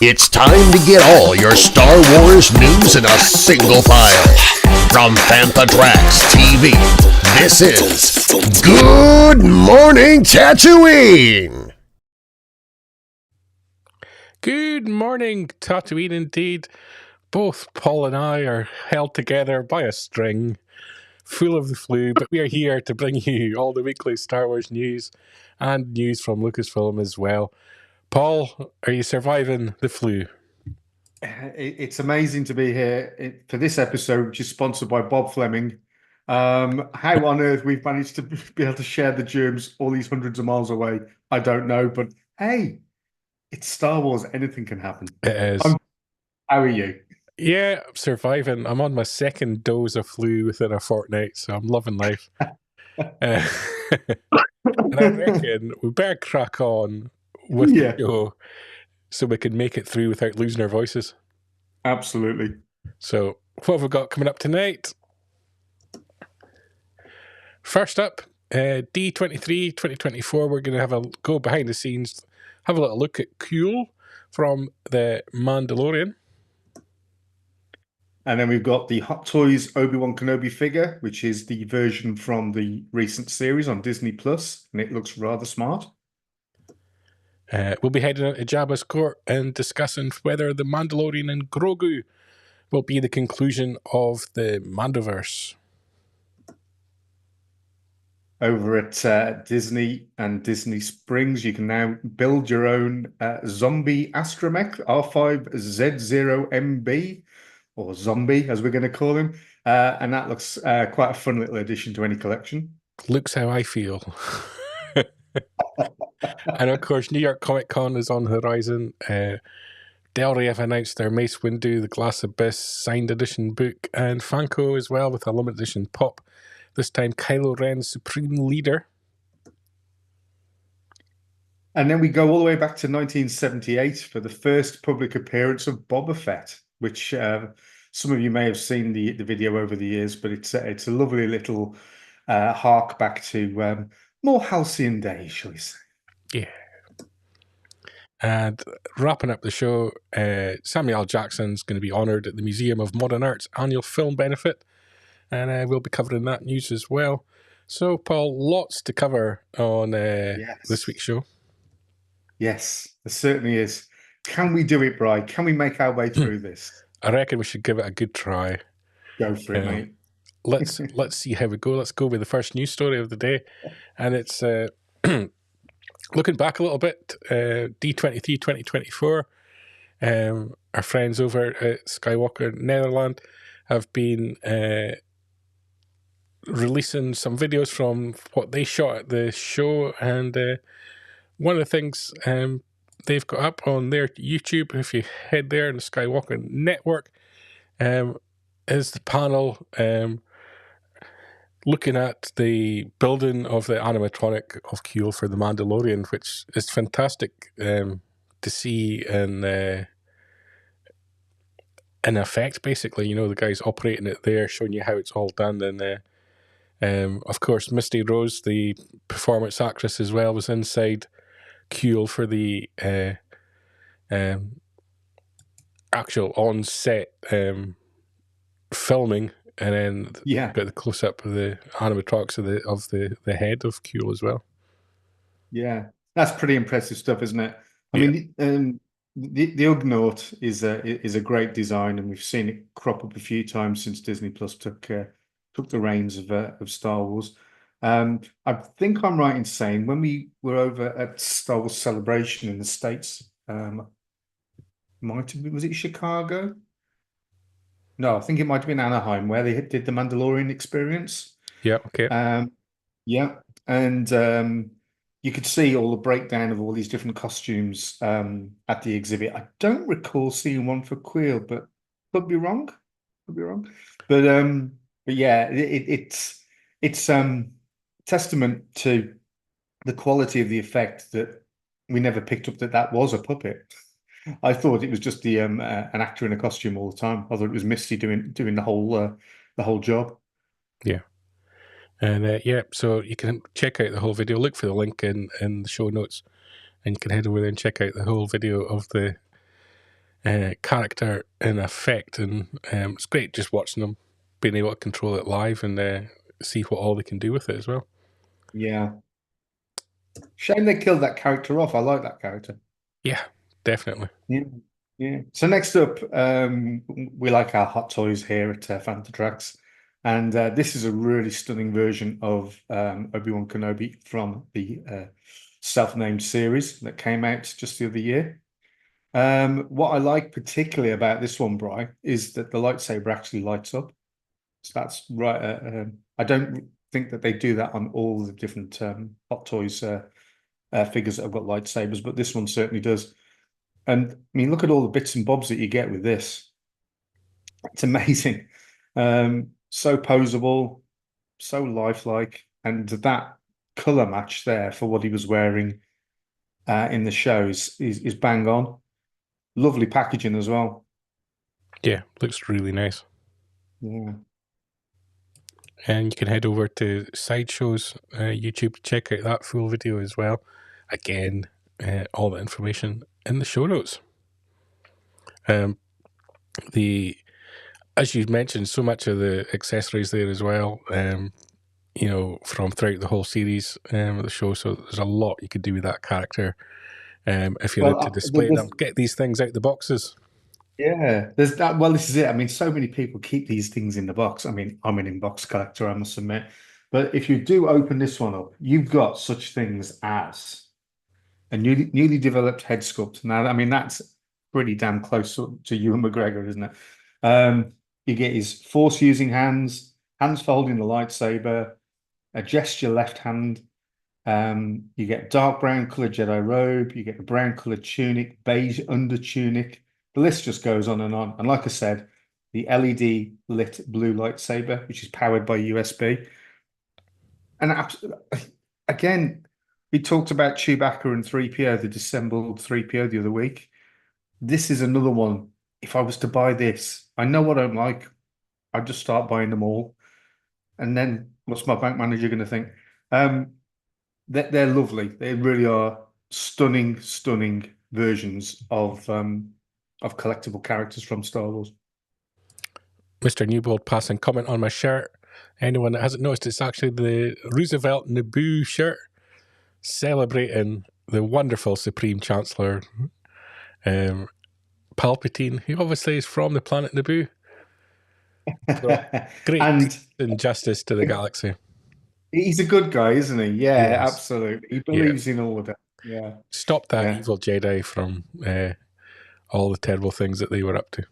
It's time to get all your Star Wars news in a single file. From Fantatrax TV, this is Good Morning Tatooine! Good morning, Tatooine indeed. Both Paul and I are held together by a string, full of the flu, but we are here to bring you all the weekly Star Wars news and news from Lucasfilm as well. Paul, are you surviving the flu? It's amazing to be here for this episode, which is sponsored by Bob Fleming. How on earth we've managed to be able to share the germs all these hundreds of miles away, I don't know. But hey, it's Star Wars. Anything can happen. It is. How are you? Yeah, I'm surviving. I'm on my second dose of flu within a fortnight, so I'm loving life. And I reckon we better crack on with the show so we can make it through without losing our voices. Absolutely. So, what have we got coming up tonight? First up, D23 2024, we're going to have a go behind the scenes, have a little look at Kuill from the Mandalorian. And then we've got the Hot Toys Obi-Wan Kenobi figure, which is the version from the recent series on Disney Plus, and it looks rather smart. We'll be heading into Jabba's court and discussing whether the Mandalorian and Grogu will be the conclusion of the Mandoverse. Over at Disney and Disney Springs, you can now build your own zombie astromech, R5Z0MB, or Zombie, as we're going to call him. And that looks quite a fun little addition to any collection. Looks how I feel. And of course, New York Comic Con is on the horizon. Delray have announced their Mace Windu, the Glass Abyss signed edition book, and Funko as well with a limited edition pop. This time, Kylo Ren's Supreme Leader. And then we go all the way back to 1978 for the first public appearance of Boba Fett, which some of you may have seen the video over the years, but it's a lovely little hark back to more halcyon days, shall we say. Yeah. And wrapping up the show, Samuel L. Jackson's going to be honoured at the Museum of Modern Art's annual film benefit, and we'll be covering that news as well. So, Paul, lots to cover on this week's show. Yes, there certainly is. Can we do it, Bri? Can we make our way through this? I reckon we should give it a good try. Go for it, mate. Let's see how we go. Let's go with the first news story of the day, and it's looking back a little bit. D23 2024. Our friends over at Skywalker Netherlands have been releasing some videos from what they shot at the show, and one of the things they've got up on their YouTube, if you head there in the Skywalker Network, is the panel looking at the building of the animatronic of Kuill for the Mandalorian, which is fantastic to see in effect, basically. You know, the guys operating it there, showing you how it's all done, and Of course, Misty Rose, the performance actress as well, was inside Kuill for the actual on-set filming, and then got the close-up of the animatronics of the head of Kuill as well. Yeah, that's pretty impressive stuff, isn't it? I mean, the Ugnaught is a great design, and we've seen it crop up a few times since Disney Plus took the reins of Star Wars. I think I'm right in saying when we were over at Star Wars Celebration in the States, was it Chicago? No, I think it might have been Anaheim, where they did the Mandalorian experience. Yeah, okay. And you could see all the breakdown of all these different costumes at the exhibit. I don't recall seeing one for Kuill, but could be wrong. But yeah, it's testament to the quality of the effect that we never picked up that was a puppet. I thought it was just an actor in a costume all the time. I thought it was Misty doing the whole job. Yeah. And so you can check out the whole video. Look for the link in the show notes, and you can head over there and check out the whole video of the character in effect. And it's great just watching them being able to control it live and see what all they can do with it as well. Yeah. Shame they killed that character off. I like that character. Yeah, definitely. Yeah. So next up, we like our hot toys here at Fantatrax. And this is a really stunning version of Obi-Wan Kenobi from the self-named series that came out just the other year. What I like particularly about this one, Bri, is that the lightsaber actually lights up. So that's right. I don't think that they do that on all the different Hot Toys figures that have got lightsabers, but this one certainly does. And I mean, look at all the bits and bobs that you get with this. It's amazing. So poseable, so lifelike, and that color match there for what he was wearing in the shows is bang on. Lovely packaging as well. Yeah, looks really nice. Yeah. And you can head over to Sideshow's YouTube to check out that full video as well. Again, all the information in the show notes. As you mentioned, so much of the accessories there as well, from throughout the whole series of the show. So there's a lot you could do with that character. If you're into display them, get these things out the boxes. Yeah, there's that. Well, this is it. I mean, so many people keep these things in the box. I mean, I'm an in-box collector, I must admit. But if you do open this one up, you've got such things as a newly developed head sculpt. Now, I mean, that's pretty damn close to Ewan McGregor, isn't it? You get his force-using hands folding the lightsaber, a gesture left hand. You get dark brown colored Jedi robe. You get a brown colored tunic, beige under tunic. The list just goes on. And like I said, the LED lit blue lightsaber, which is powered by USB. And again, we talked about Chewbacca and 3PO, the disassembled 3PO the other week. This is another one. If I was to buy this, I know what I'm like. I'd just start buying them all. And then what's my bank manager going to think? They're lovely. They really are stunning versions of collectible characters from Star Wars. Mr. Newbold passing comment on my shirt. Anyone that hasn't noticed, it's actually the Roosevelt Naboo shirt celebrating the wonderful Supreme Chancellor Palpatine, who obviously is from the planet Naboo. So, great injustice to the galaxy. He's a good guy, isn't he? Yeah, yes. Absolutely. He believes in order. Yeah. Stop that evil Jedi from all the terrible things that they were up to.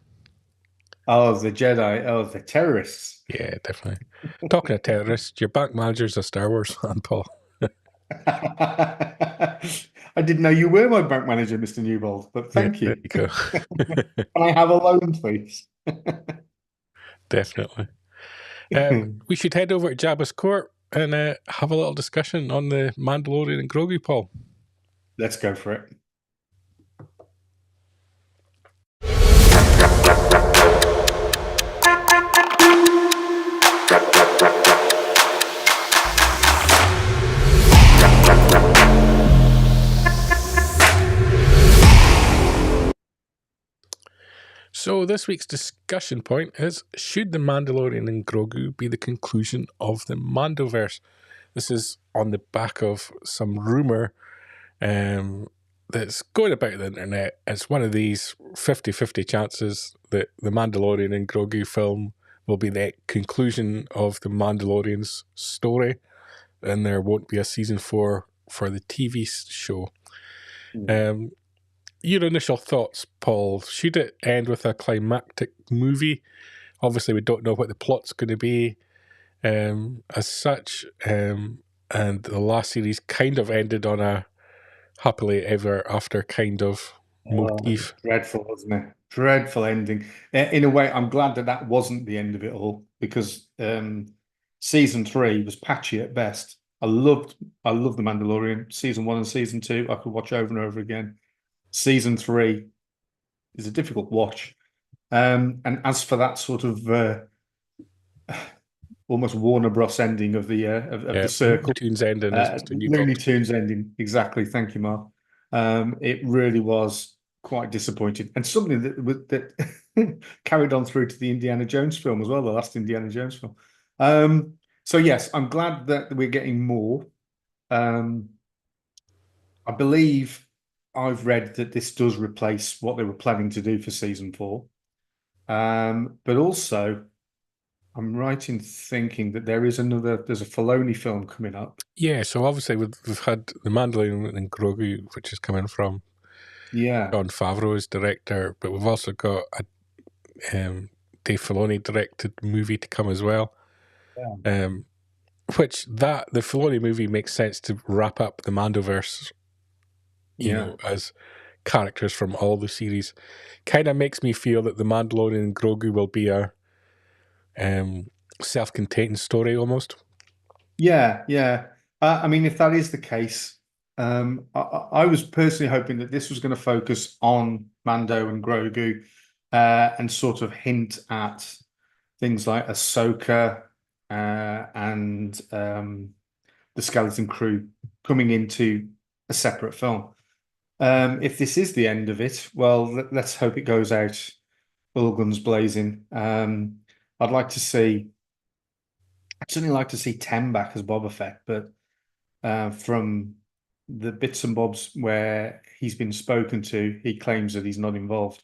Oh, the Jedi. Oh, the terrorists. Yeah, definitely. Talking of terrorists, your bank manager's a Star Wars fan, Paul. I didn't know you were my bank manager, Mr. Newbold, but thank you. There you go. Can I have a loan, please? Definitely. We should head over to Jabba's court and have a little discussion on the Mandalorian and Grogu, Paul. Let's go for it. So this week's discussion point is, should the Mandalorian and Grogu be the conclusion of the Mandoverse? This is on the back of some rumour that's going about the internet. It's one of these 50-50 chances that the Mandalorian and Grogu film will be the conclusion of the Mandalorian's story, and there won't be a season 4 for the TV show. Your initial thoughts, Paul? Should it end with a climactic movie? Obviously, we don't know what the plot's going to be as such, and the last series kind of ended on a happily ever after kind of motif. Dreadful, wasn't it? Dreadful ending. In a way, I'm glad that wasn't the end of it all, because season 3 was patchy at best. I loved The Mandalorian. Season 1 and season 2, I could watch over and over again. Season 3 is a difficult watch. And as for that sort of almost Warner Bros. Ending of the circle, Looney Tunes ending is the new Looney Tunes ending, exactly. Thank you, Mark. It really was quite disappointing, and something that carried on through to the Indiana Jones film as well, the last Indiana Jones film. So yes, I'm glad that we're getting more. I believe I've read that this does replace what they were planning to do for season 4. But also, I'm right in thinking that there's a Filoni film coming up. Yeah, so obviously we've had the Mandalorian and Grogu, which is coming from Jon Favreau as director, but we've also got a Dave Filoni directed movie to come as well. Which the Filoni movie makes sense to wrap up the Mandoverse, you know, as characters from all the series. Kind of makes me feel that the Mandalorian and Grogu will be a self-contained story almost. Yeah. I mean, if that is the case, I was personally hoping that this was going to focus on Mando and Grogu and sort of hint at things like Ahsoka and the Skeleton Crew coming into a separate film. If this is the end of it, well, let's hope it goes out all guns blazing. I'd certainly like to see Tem back as Boba Fett, but from the bits and bobs where he's been spoken to, he claims that he's not involved.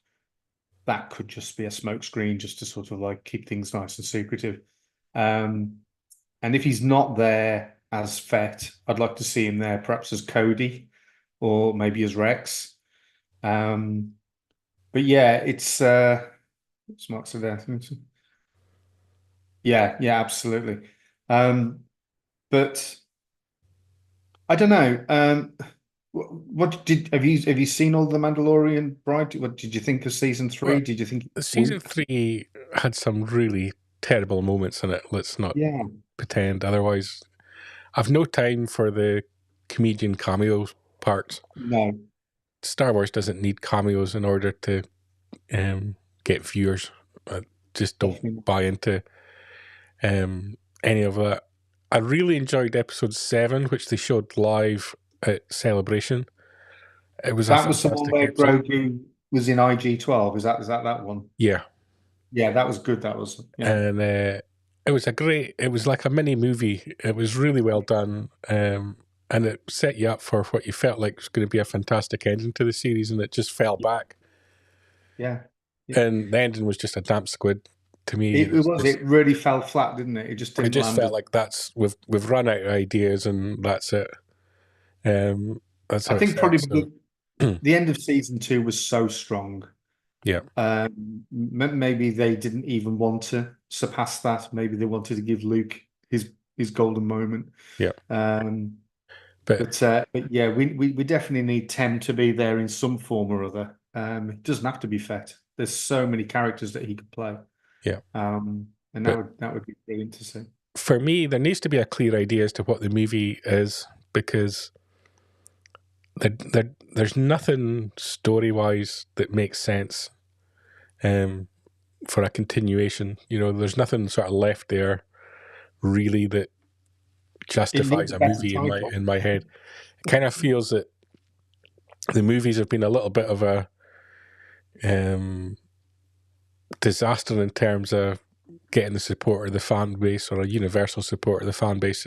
That could just be a smokescreen, just to sort of like keep things nice and secretive. And if he's not there as Fett, I'd like to see him there, perhaps as Cody, or maybe as Rex. But yeah, it's Mark said there. Yeah, absolutely. But I don't know. Have you seen all the Mandalorian Bride? What did you think of season 3? Well, did you think season 3 had some really terrible moments in it? Let's not pretend otherwise. I've no time for the comedian cameo parts. No, Star Wars doesn't need cameos in order to get viewers. I just don't buy into any of that. I really enjoyed episode 7, which they showed live at Celebration. It was that was the one where Grogu was in IG-12. Is that one? Yeah, that was good. That was, and it was like a mini movie. It was really well done, and it set you up for what you felt like was going to be a fantastic ending to the series, and it just fell back. Yeah. And the ending was just a damp squid to me. It really fell flat, didn't it? It just didn't. It just felt like we've run out of ideas, and that's it. That's how I think probably the end of season 2 was so strong. Yeah. Maybe they didn't even want to surpass that. Maybe they wanted to give Luke his golden moment. Yeah. But yeah, we definitely need Tem to be there in some form or other. It doesn't have to be Fett. There's so many characters that he could play. Yeah. And that would be brilliant to see. For me, there needs to be a clear idea as to what the movie is, because there's nothing story-wise that makes sense for a continuation. You know, there's nothing sort of left there really that justifies a movie in my head. It kind of feels that the movies have been a little bit of a disaster in terms of getting the support of the fan base, or a universal support of the fan base.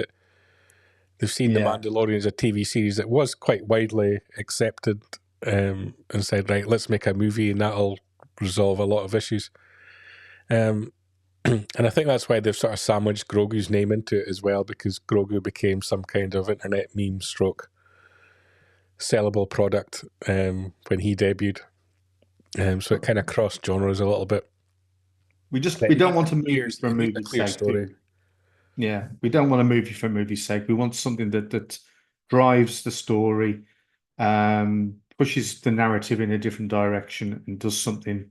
They've seen The Mandalorian as a TV series that was quite widely accepted, and said, right, let's make a movie and that'll resolve a lot of issues. And I think that's why they've sort of sandwiched Grogu's name into it as well, because Grogu became some kind of internet meme stroke sellable product when he debuted. So it kind of crossed genres a little bit. We don't want a movie for a a movie's clear sake. story. Yeah, we don't want a movie for a movie's sake. We want something that drives the story, pushes the narrative in a different direction, and does something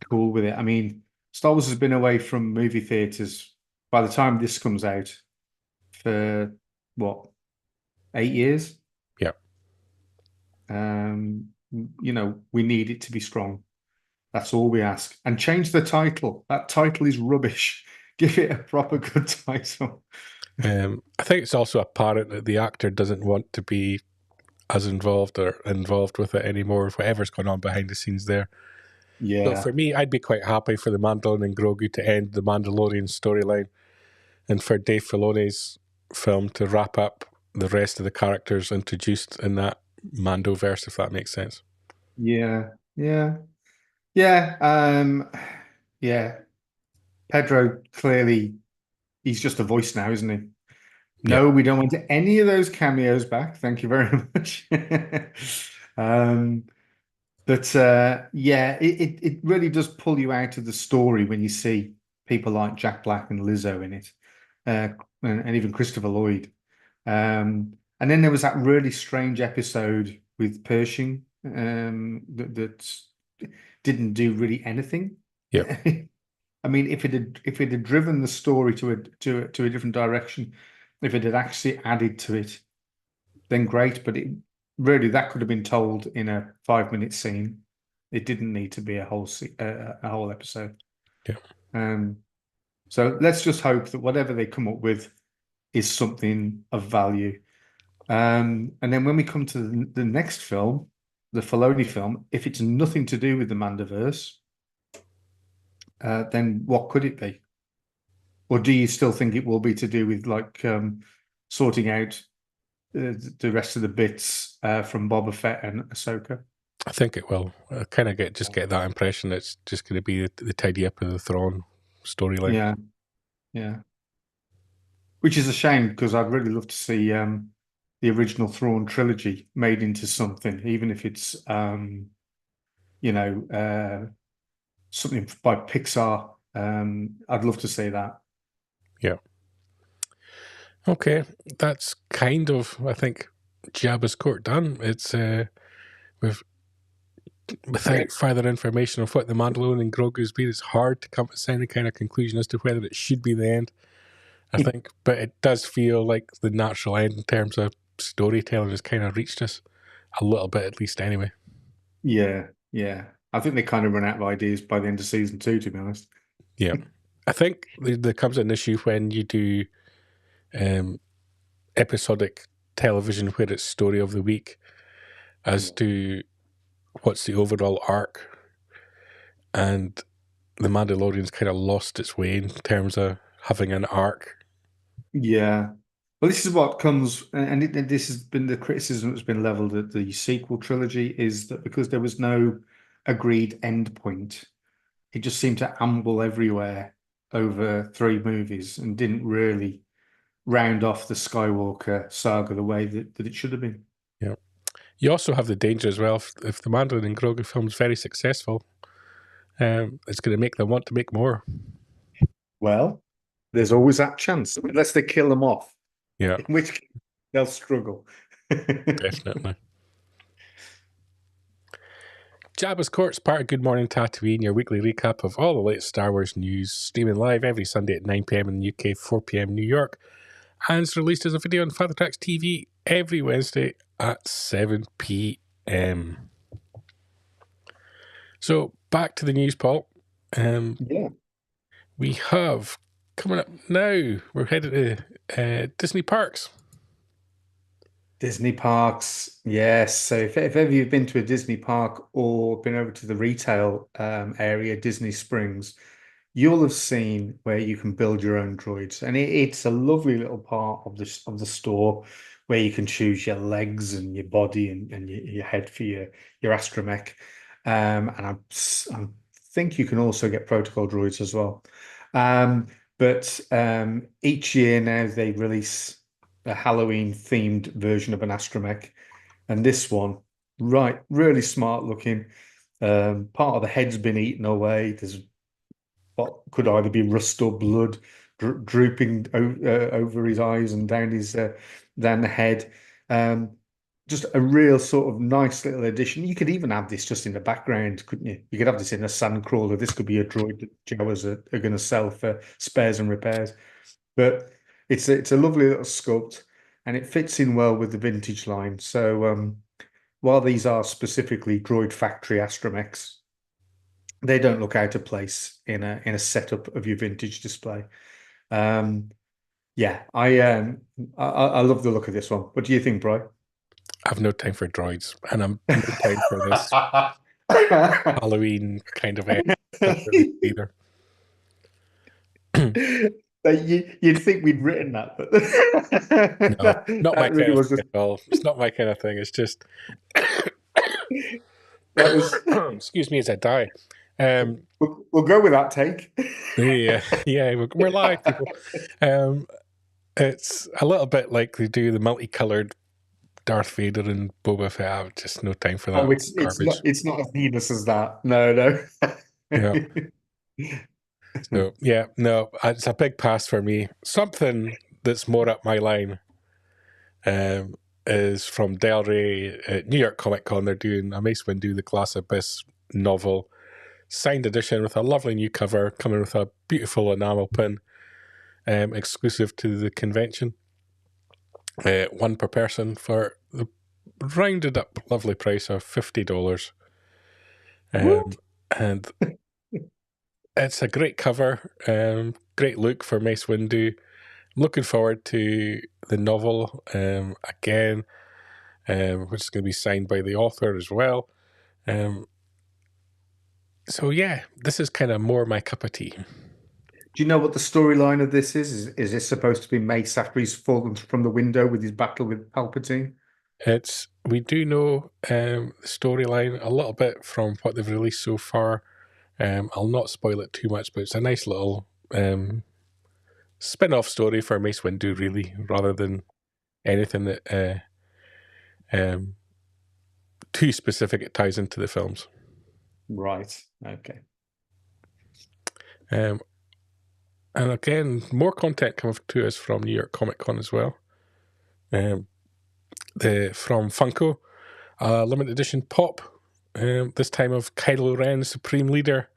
cool with it. I mean, Star Wars has been away from movie theaters by the time this comes out for what, 8 years? Yeah. We need it to be strong. That's all we ask. And change the title. That title is rubbish. Give it a proper good title. I think it's also apparent that the actor doesn't want to be as involved with it anymore, whatever's going on behind the scenes there. Yeah. So for me, I'd be quite happy for the Mandalorian Grogu to end the Mandalorian storyline, and for Dave Filoni's film to wrap up the rest of the characters introduced in that Mandoverse, if that makes sense. Yeah. Pedro, clearly, he's just a voice now, isn't he? No, we don't want any of those cameos back. Thank you very much. It really does pull you out of the story when you see people like Jack Black and Lizzo in it, and even Christopher Lloyd. And then there was that really strange episode with Pershing that didn't do really anything. Yeah. I mean, if it had driven the story to a different direction, if it had actually added to it, then great. But that could have been told in a 5-minute scene. It didn't need to be a whole episode. Yeah. So let's just hope that whatever they come up with is something of value. And then when we come to the next film, the Filoni film, if it's nothing to do with the Mandoverse, then what could it be? Or do you still think it will be to do with like sorting out the rest of the bits from Boba Fett and Ahsoka? I think it will. I kind of get that impression it's just going to be the tidy up of the Thrawn storyline. Yeah. Which is a shame, because I'd really love to see the original Thrawn trilogy made into something, even if it's something by Pixar. I'd love to see that. Yeah. Okay, that's kind of, I think, Jabba's court done. It's without further information of what the Mandalorian Grogu's been, it's hard to come to any kind of conclusion as to whether it should be the end, I think. But it does feel like the natural end in terms of storytelling has kind of reached us a little bit, at least, anyway. Yeah. I think they kind of run out of ideas by the end of season 2, to be honest. Yeah. I think there comes an issue when you do episodic television where it's story of the week as to what's the overall arc, and the Mandalorian's kind of lost its way in terms of having an arc. Yeah. Well, this is what comes, and this has been the criticism that's been leveled at the sequel trilogy, is that because there was no agreed end point, it just seemed to amble everywhere over 3 movies and didn't really round off the Skywalker saga the way that it should have been. Yeah. You also have the danger as well, if the Mandalorian Grogu film is very successful, it's going to make them want to make more. Well, there's always that chance, unless they kill them off. Yeah. In which case they'll struggle. Definitely. Jabba's Court's part of Good Morning Tatooine, your weekly recap of all the latest Star Wars news, streaming live every Sunday at 9 p.m. in the UK, 4 p.m. in New York, and it's released as a video on Father Tracks TV every Wednesday at 7 p.m. So back to the news, Paul. We have coming up now, we're headed to Disney parks. Disney parks, yes. So if ever you've been to a Disney park or been over to the retail area, Disney Springs, you'll have seen where you can build your own droids, and it's a lovely little part of the store where you can choose your legs and your body and your head for your astromech. And I think you can also get protocol droids as well. But each year now they release a Halloween themed version of an astromech, and this one, right, really smart looking. Part of the head's been eaten away. There's what could either be rust or blood drooping over his eyes and down the head. Um, just a real sort of nice little addition. You could even have this just in the background, couldn't you? You could have this in a sandcrawler. This could be a droid that Jawas are going to sell for spares and repairs. But it's a lovely little sculpt, and it fits in well with the vintage line. So while these are specifically Droid Factory astromechs, they don't look out of place in a setup of your vintage display. Yeah, I love the look of this one. What do you think, Bri? I have no time for droids, and I'm no time for this Halloween kind of either. You'd think we'd written that, but No, not my really kind was of just thing at all. It's not my kind of thing. It's just that was. excuse me as I die. We'll go with that take. Yeah, we're live, people. It's a little bit like they do the multicolored Darth Vader and Boba Fett. I have just no time for that Oh, it's garbage. it's not as heinous as that. No. Yeah. So yeah, no, it's a big pass for me. Something that's more up my line is from Del Rey at New York Comic Con. They're doing a Mace Windu The Glass Abyss novel, signed edition with a lovely new cover, coming with a beautiful enamel pin, exclusive to the convention. One per person for the rounded up lovely price of $50. And it's a great cover, great look for Mace Windu. Looking forward to the novel again, which is going to be signed by the author as well. So yeah, this is kind of more my cup of tea. Do you know what the storyline of this is? Is this supposed to be Mace after he's fallen from the window with his battle with Palpatine? We do know the storyline a little bit from what they've released so far. I'll not spoil it too much, but it's a nice little spin-off story for Mace Windu, really, rather than anything that too specific it ties into the films. Right. Okay. And again, more content coming to us from New York Comic Con as well. From Funko, limited edition pop, this time of Kylo Ren, Supreme Leader,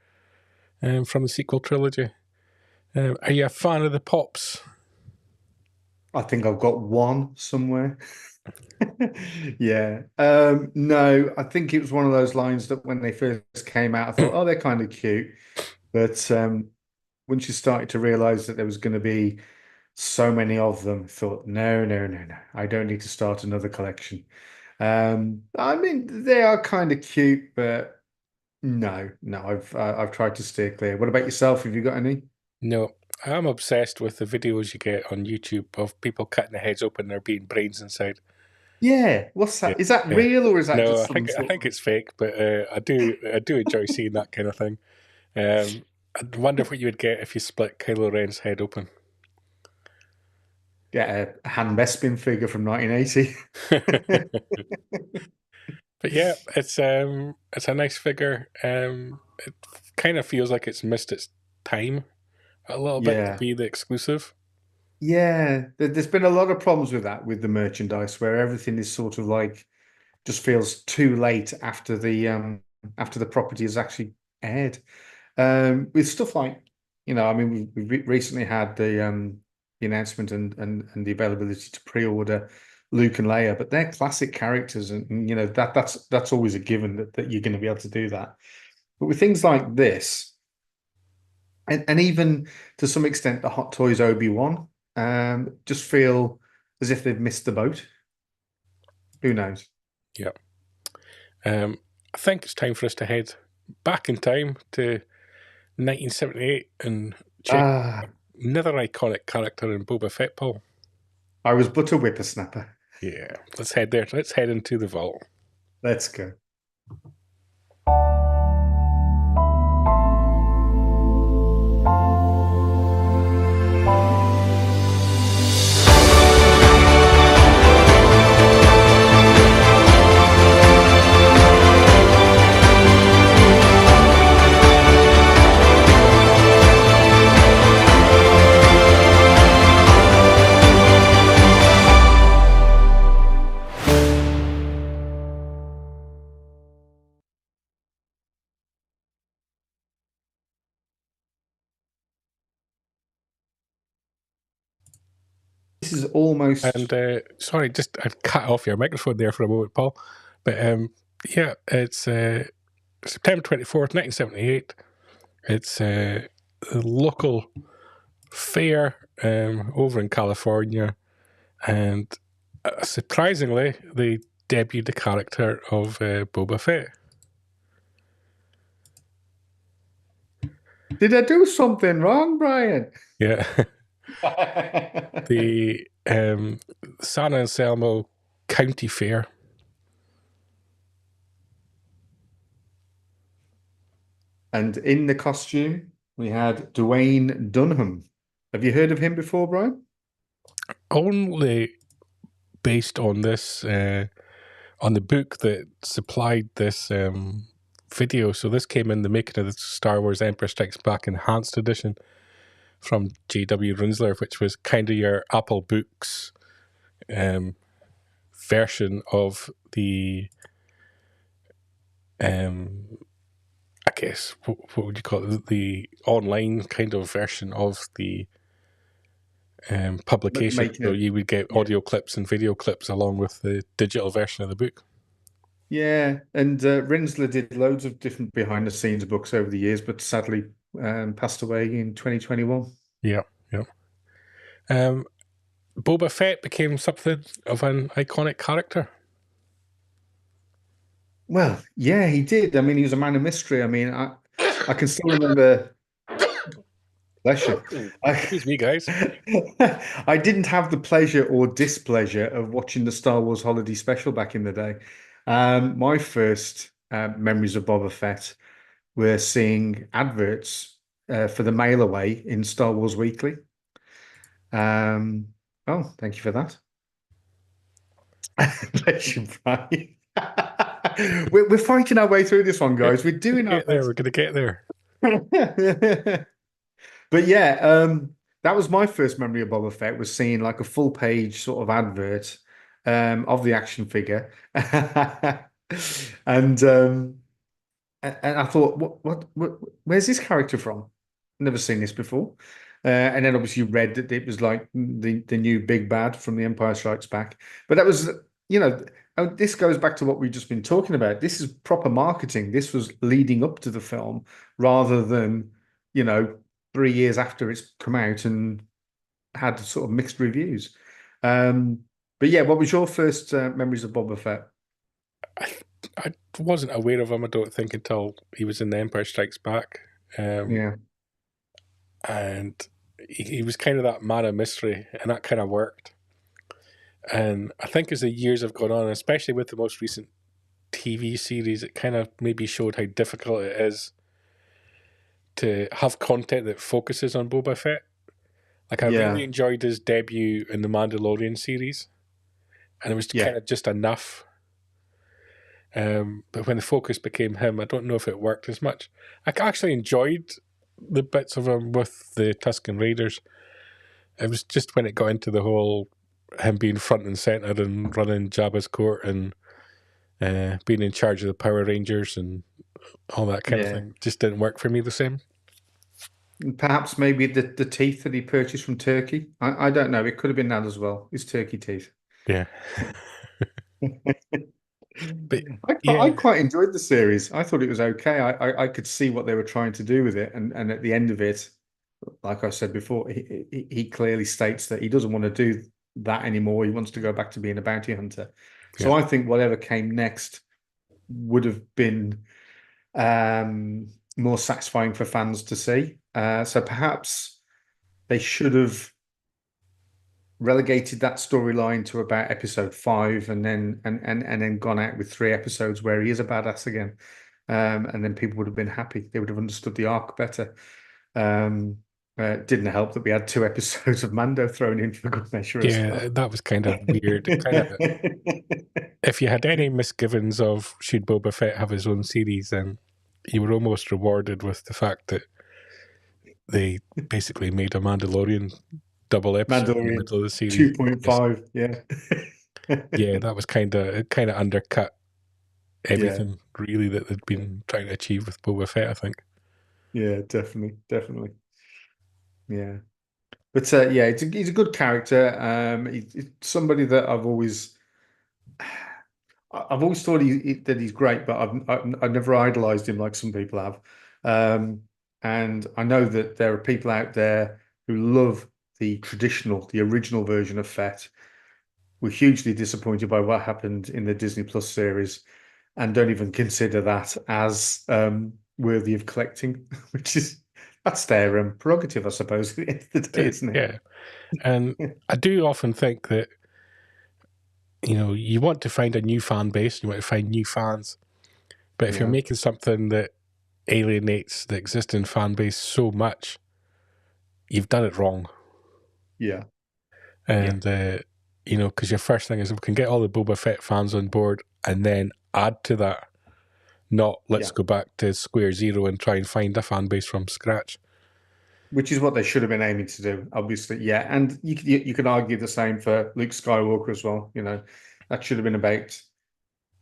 from the sequel trilogy. Are you a fan of the pops? I think I've got one somewhere. Yeah. No, I think it was one of those lines that when they first came out, I thought, oh, they're kind of cute. But once you started to realize that there was going to be so many of them, I thought, no. I don't need to start another collection. I mean, they are kind of cute, but no, I've tried to steer clear. What about yourself? Have you got any? No. I'm obsessed with the videos you get on YouTube of people cutting their heads open and there being brains inside. Yeah, what's that? Yeah, Is that real or is that no, just I some think it's fake, but I do enjoy seeing that kind of thing. I wonder what you would get if you split Kylo Ren's head open. Get a Han Bespin figure from 1980. But yeah, it's a nice figure. It kind of feels like it's missed its time a little bit to be the exclusive. Yeah, there's been a lot of problems with that with the merchandise where everything is sort of like just feels too late after the property has actually aired. With stuff like, I mean, we recently had the announcement and the availability to pre-order Luke and Leia, but they're classic characters, and that's always a given that you're going to be able to do that. But with things like this, and even to some extent the Hot Toys Obi-Wan, just feel as if they've missed the boat. Who knows? Yeah. I think it's time for us to head back in time to 1978 and check another iconic character in Boba Fett, Paul. I was but a whippersnapper. Yeah, let's head there. Let's head into the vault. Let's go. This is almost. And sorry, just I cut off your microphone there for a moment, Paul. But yeah, it's September 24th, 1978. It's a local fair over in California, and surprisingly, they debuted the character of Boba Fett. Did I do something wrong, Brian? Yeah. The San Anselmo County Fair. And in the costume, we had Dwayne Dunham. Have you heard of him before, Brian? Only based on this, on the book that supplied this video. So this came in the making of the Star Wars Empire Strikes Back Enhanced Edition from J.W. Rinsler, which was kind of your Apple Books version of the, I guess, what would you call it? The online kind of version of the publication. So you would get audio clips and video clips along with the digital version of the book. Yeah, and Rinsler did loads of different behind-the-scenes books over the years, but sadly passed away in 2021. Yeah, yeah. Boba Fett became something of an iconic character. Well, yeah, he did. I mean, he was a man of mystery. I mean, I can still remember. Bless you. Excuse me, guys. I didn't have the pleasure or displeasure of watching the Star Wars Holiday Special back in the day. My first memories of Boba Fett were seeing adverts for the mail away in Star Wars Weekly. Oh, thank you for that. Bless you, Brian. We're fighting our way through this one, guys. We're doing our best. We're going to get there. But yeah, that was my first memory of Boba Fett, was seeing like a full page sort of advert of the action figure. And I thought, what, where's this character from? Never seen this before. And then obviously you read that it was like the new big bad from The Empire Strikes Back. But that was, this goes back to what we've just been talking about. This is proper marketing. This was leading up to the film rather than, 3 years after it's come out and had sort of mixed reviews. But yeah, what was your first memories of Boba Fett? I wasn't aware of him, I don't think, until he was in The Empire Strikes Back. Yeah. And he was kind of that man of mystery, and that kind of worked. And I think as the years have gone on, especially with the most recent TV series, it kind of maybe showed how difficult it is to have content that focuses on Boba Fett. Like, I really enjoyed his debut in the Mandalorian series, and it was kind of just enough. But when the focus became him, I don't know if it worked as much. I actually enjoyed the bits of him with the Tusken Raiders. It was just when it got into the whole him being front and center and running Jabba's court and being in charge of the Power Rangers and all that kind of thing, just didn't work for me the same. Perhaps maybe the teeth that he purchased from Turkey. I don't know. It could have been that as well. His turkey teeth. Yeah. But I quite enjoyed the series. I thought it was okay. I could see what they were trying to do with it, and at the end of it, like I said before, he clearly states that he doesn't want to do that anymore. He wants to go back to being a bounty hunter. So I think whatever came next would have been more satisfying for fans to see. So perhaps they should have relegated that storyline to about episode 5, and then gone out with 3 episodes where he is a badass again. And then people would have been happy. They would have understood the arc better. It didn't help that we had 2 episodes of Mando thrown in for good measure as well. That was kind of weird. If you had any misgivings of should Boba Fett have his own series, then you were almost rewarded with the fact that they basically made a Mandalorian double episode in the middle of the series. 2.5, yeah. Yeah, that was kind of undercut everything really that they'd been trying to achieve with Boba Fett, I think. Yeah, definitely. Yeah. But he's a good character. He's somebody that I've always thought that he's great, but I've never idolized him like some people have. And I know that there are people out there who love the original version of Fett. Were hugely disappointed by what happened in the Disney Plus series, and don't even consider that as worthy of collecting, that's their prerogative, I suppose, at the end of the day, isn't it? Yeah. And I do often think that, you want to find a new fan base, you want to find new fans. But if you're making something that alienates the existing fan base so much, you've done it wrong. Yeah. And, because your first thing is we can get all the Boba Fett fans on board and then add to that. Not let's go back to square zero and try and find a fan base from scratch. Which is what they should have been aiming to do, obviously. Yeah, and you could argue the same for Luke Skywalker as well. That should have been about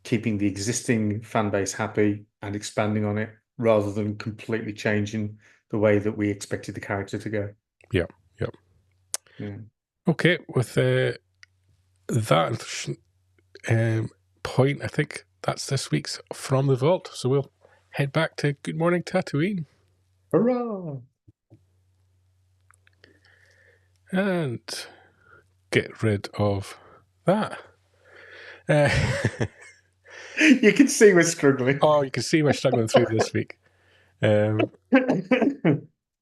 keeping the existing fan base happy and expanding on it, rather than completely changing the way that we expected the character to go. Yeah. Okay, with that point, I think that's this week's From the Vault. So we'll head back to Good Morning Tatooine. Hurrah! And get rid of that. You can see we're struggling. Oh, you can see we're struggling through this week. I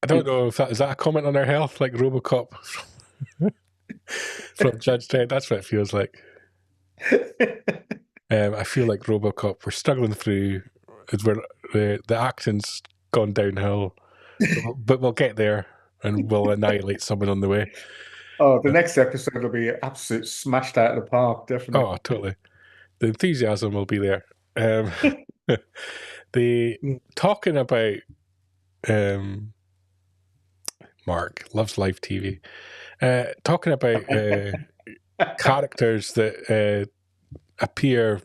don't know if is that a comment on our health, like RoboCop from Judge Dredd? That's what it feels like. I feel like RoboCop. We're struggling through. The action's gone downhill, but we'll get there and we'll annihilate someone on the way. Oh, the next episode will be absolute smashed out of the park, definitely. Oh, totally. The enthusiasm will be there. Talking about Mark loves live TV. Talking about characters that appear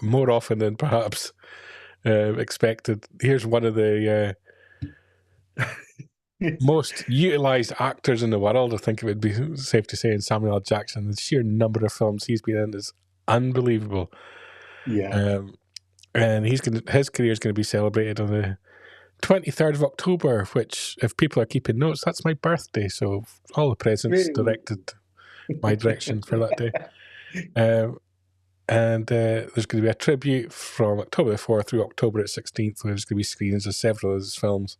more often than perhaps expected. Here's one of the most utilized actors in the world. I think it would be safe to say, in Samuel L. Jackson. The sheer number of films he's been in is unbelievable. Yeah. And his career is going to be celebrated on the 23rd of October, which, if people are keeping notes, that's my birthday. So all the presents directed my direction for that day. And there's going to be a tribute from October the 4th through October the 16th, where there's going to be screenings of several of his films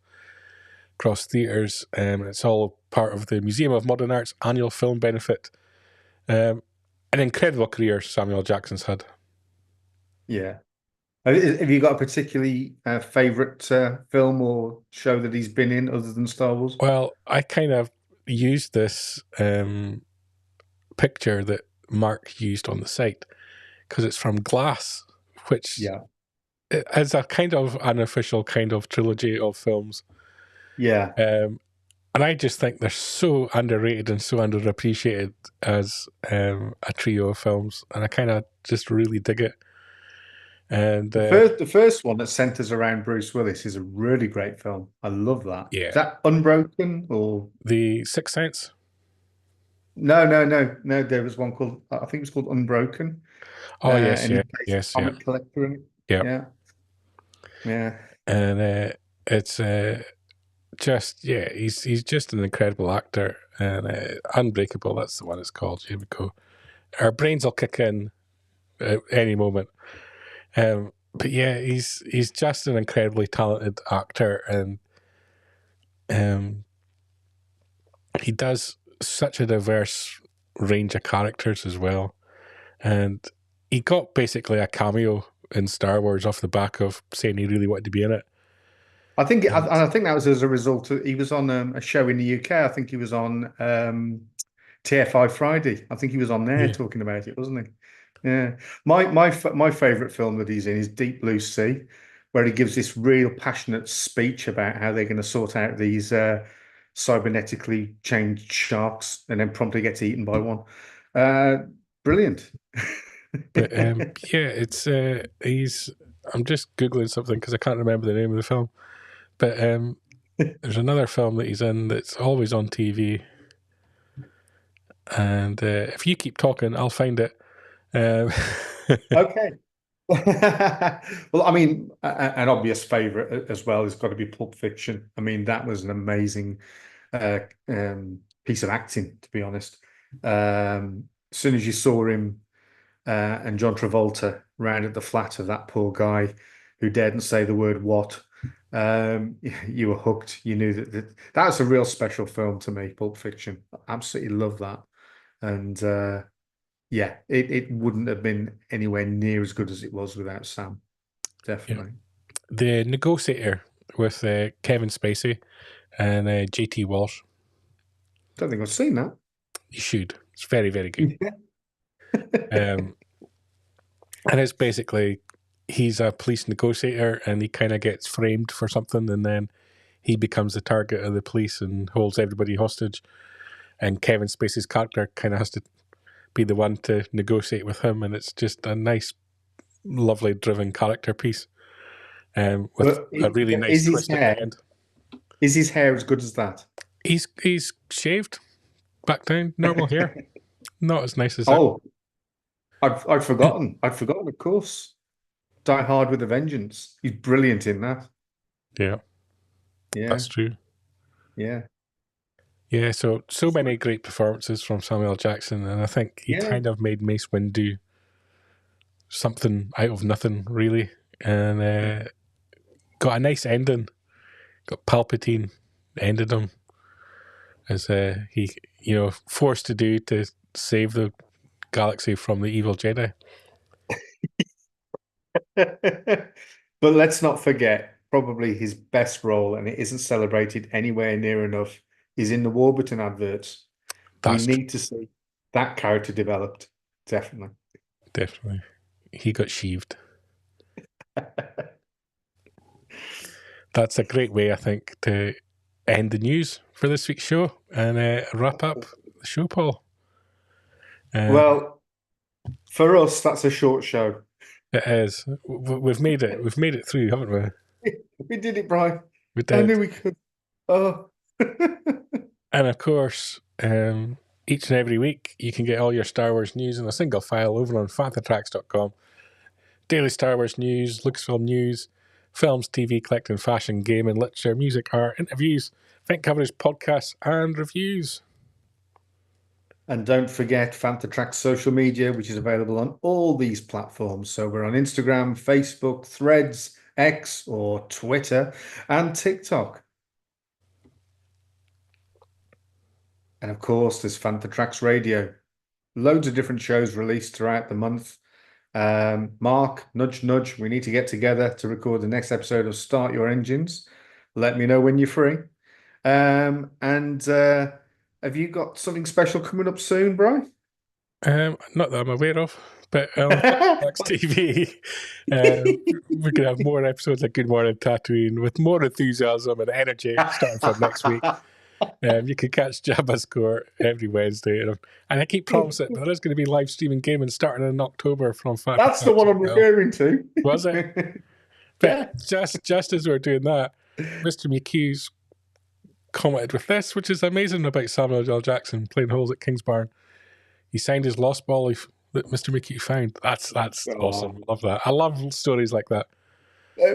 across theatres. It's all part of the Museum of Modern Art's annual film benefit. An incredible career Samuel Jackson's had. Yeah. Have you got a particularly favourite film or show that he's been in other than Star Wars? Well, I kind of used this picture that Mark used on the site because it's from Glass, which is a kind of unofficial kind of trilogy of films. Yeah. And I just think they're so underrated and so underappreciated as a trio of films. And I kind of just really dig it. And the first one that centers around Bruce Willis is a really great film. I love that. Yeah. Is that Unbroken or The Sixth Sense? No. There was one called, I think it was called Unbroken. Oh yes, and yes, comic collector in it. Yeah. And it's just he's just an incredible actor, and Unbreakable. That's the one it's called. Here we go. Our brains will kick in at any moment. But yeah, he's just an incredibly talented actor, and he does such a diverse range of characters as well. And he got basically a cameo in Star Wars off the back of saying he really wanted to be in it. I think that was as a result of, he was on a show in the UK. I think he was on TFI Friday. I think he was on there talking about it, wasn't he? Yeah. My favorite film that he's in is Deep Blue Sea, where he gives this real passionate speech about how they're going to sort out these cybernetically changed sharks, and then promptly gets eaten by one. Brilliant. But yeah, it's he's. I'm just googling something because I can't remember the name of the film. But there's another film that he's in that's always on TV. And if you keep talking, I'll find it. Okay. Well, I mean, an obvious favorite as well has got to be Pulp Fiction. I mean, that was an amazing piece of acting, to be honest. As soon as you saw him and John Travolta round at the flat of that poor guy who daredn't say the word what, you were hooked. You knew that was a real special film to me, Pulp Fiction. I absolutely love that. And yeah, it wouldn't have been anywhere near as good as it was without Sam. Definitely. Yeah. The Negotiator with Kevin Spacey and JT Walsh. Don't think I've seen that. You should. It's very, very good. And it's basically, he's a police negotiator and he kind of gets framed for something, and then he becomes the target of the police and holds everybody hostage. And Kevin Spacey's character kind of has to be the one to negotiate with him, and it's just a nice, lovely, driven character piece, with a really nice twist at the end. Is his hair as good as that? He's shaved back down, normal hair. Not as nice as that. Oh, I'd forgotten. I'd forgotten, of course. Die Hard with a Vengeance. He's brilliant in that. Yeah, that's true. Yeah. Yeah, so many great performances from Samuel Jackson, and I think he kind of made Mace Windu something out of nothing, really, and got a nice ending. Got Palpatine ended him as he, forced to do to save the galaxy from the evil Jedi. But let's not forget, probably his best role, and it isn't celebrated anywhere near enough, is in the Warburton adverts. We need to see that character developed. Definitely. Definitely. He got sheeved. That's a great way, I think, to end the news for this week's show and wrap up the show, Paul. Well, for us, that's a short show. It is. We've made it. We've made it through, haven't we? We did it, Brian. We did. I knew we could. Oh. And of course, each and every week, you can get all your Star Wars news in a single file over on fantatracks.com. Daily Star Wars news, Lucasfilm news, films, TV, collecting, fashion, gaming, literature, music, art, interviews, event coverage, podcasts, and reviews. And don't forget Fantatracks social media, which is available on all these platforms. So we're on Instagram, Facebook, Threads, X, or Twitter, and TikTok. And of course, there's Fantatracks Radio. Loads of different shows released throughout the month. Mark, nudge, nudge. We need to get together to record the next episode of Start Your Engines. Let me know when you're free. Have you got something special coming up soon, Brian? Not that I'm aware of, but on Fantatracks TV, we're going to have more episodes of Good Morning Tatooine with more enthusiasm and energy starting from next week. You can catch Jabba's Score every Wednesday, and I keep promising there is going to be live streaming gaming starting in October from Fantatracks. That's the one I'm referring to. Was it? But just as we're doing that, Mr. McHugh's commented with this, which is amazing about Samuel L. Jackson playing holes at Kingsbarn. He signed his lost ball that Mr. McHugh found. That's awesome. Love that. I love stories like that.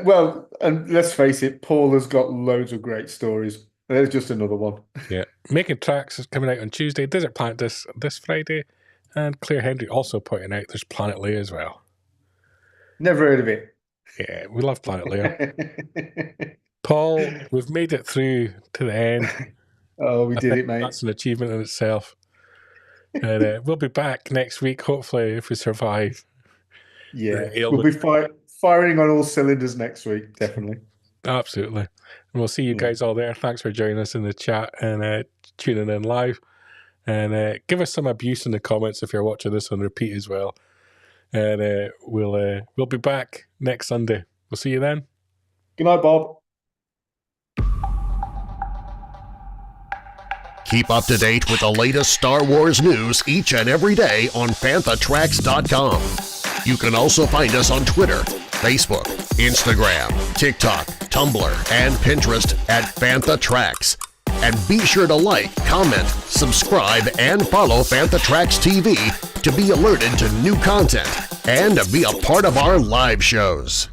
Well, and let's face it, Paul has got loads of great stories. There's just another one. Yeah. Making Tracks is coming out on Tuesday. Desert Planet this Friday. And Claire Hendry also pointing out there's Planet Leia as well. Never heard of it. Yeah, we love Planet Leia. Paul, we've made it through to the end. Oh, we I did think it, mate. that's an achievement in itself. And we'll be back next week, hopefully, if we survive. Yeah, we'll be firing on all cylinders next week, definitely. Absolutely. And we'll see you guys all there. Thanks for joining us in the chat and tuning in live. And give us some abuse in the comments if you're watching this on repeat as well. And we'll be back next Sunday. We'll see you then. Good night, Bob. Keep up to date with the latest Star Wars news each and every day on panthatracks.com. You can also find us on Twitter, Facebook, Instagram, TikTok, Tumblr, and Pinterest at Panthatracks. And be sure to like, comment, subscribe, and follow Panthatracks TV to be alerted to new content and to be a part of our live shows.